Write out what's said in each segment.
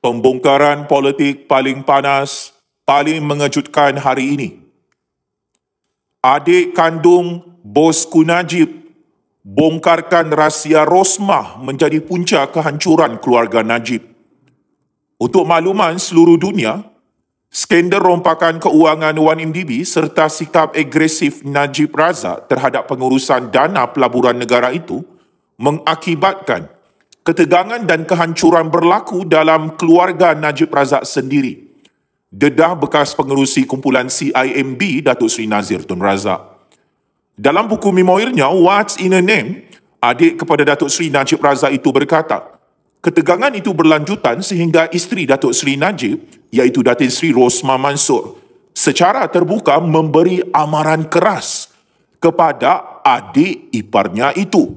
Pembongkaran politik paling panas, paling mengejutkan hari ini. Adik kandung bosku Najib bongkarkan rahsia Rosmah menjadi punca kehancuran keluarga Najib. Untuk makluman seluruh dunia, skandal rompakan keuangan 1MDB serta sikap agresif Najib Razak terhadap pengurusan dana pelaburan negara itu mengakibatkan ketegangan dan kehancuran berlaku dalam keluarga Najib Razak sendiri. Dedah bekas pengerusi kumpulan CIMB Datuk Seri Nazir Tun Razak. Dalam buku memoirnya What's in a Name, adik kepada Datuk Seri Najib Razak itu berkata, ketegangan itu berlanjutan sehingga isteri Datuk Seri Najib, iaitu Datin Seri Rosmah Mansor, secara terbuka memberi amaran keras kepada adik iparnya itu.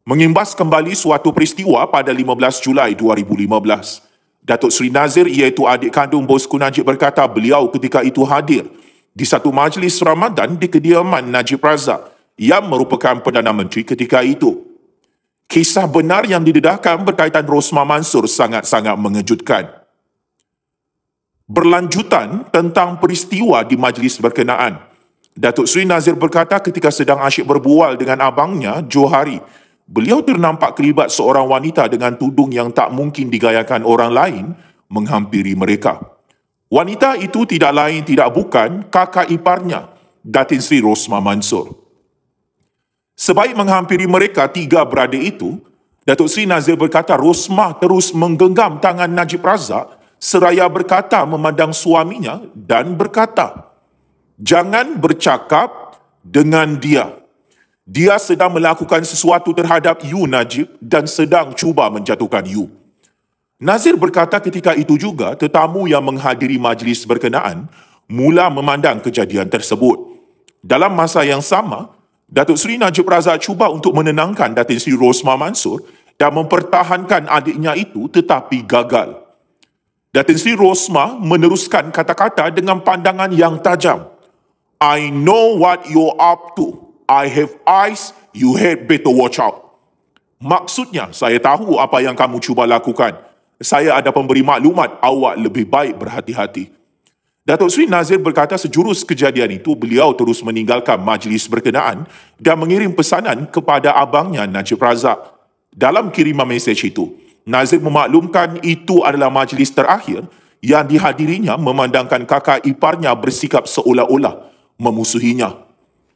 Mengimbas kembali suatu peristiwa pada 15 Julai 2015. Datuk Seri Nazir iaitu adik kandung bosku Najib berkata beliau ketika itu hadir di satu majlis Ramadan di kediaman Najib Razak yang merupakan Perdana Menteri ketika itu. Kisah benar yang didedahkan berkaitan Rosmah Mansor sangat-sangat mengejutkan. Berlanjutan tentang peristiwa di majlis berkenaan, Datuk Seri Nazir berkata ketika sedang asyik berbual dengan abangnya, Johari, beliau ternampak kelibat seorang wanita dengan tudung yang tak mungkin digayakan orang lain menghampiri mereka. Wanita itu tidak lain tidak bukan kakak iparnya, Datin Seri Rosmah Mansor. Sebaik menghampiri mereka tiga beradik itu, Datuk Seri Nazir berkata Rosmah terus menggenggam tangan Najib Razak seraya berkata memandang suaminya dan berkata, "Jangan bercakap dengan dia. Dia sedang melakukan sesuatu terhadap you, Najib, dan sedang cuba menjatuhkan you." Nazir berkata ketika itu juga tetamu yang menghadiri majlis berkenaan mula memandang kejadian tersebut. Dalam masa yang sama, Datuk Seri Najib Razak cuba untuk menenangkan Datin Seri Rosmah Mansor dan mempertahankan adiknya itu tetapi gagal. Datin Seri Rosmah meneruskan kata-kata dengan pandangan yang tajam. "I know what you're up to. I have eyes, you had better watch out." Maksudnya, saya tahu apa yang kamu cuba lakukan. Saya ada pemberi maklumat, awak lebih baik berhati-hati. Datuk Seri Nazir berkata sejurus kejadian itu, beliau terus meninggalkan majlis berkenaan dan mengirim pesanan kepada abangnya Najib Razak. Dalam kiriman mesej itu, Nazir memaklumkan itu adalah majlis terakhir yang dihadirinya memandangkan kakak iparnya bersikap seolah-olah memusuhinya.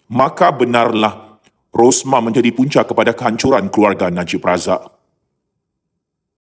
Maka benarlah Rosmah menjadi punca kepada kehancuran keluarga Najib Razak.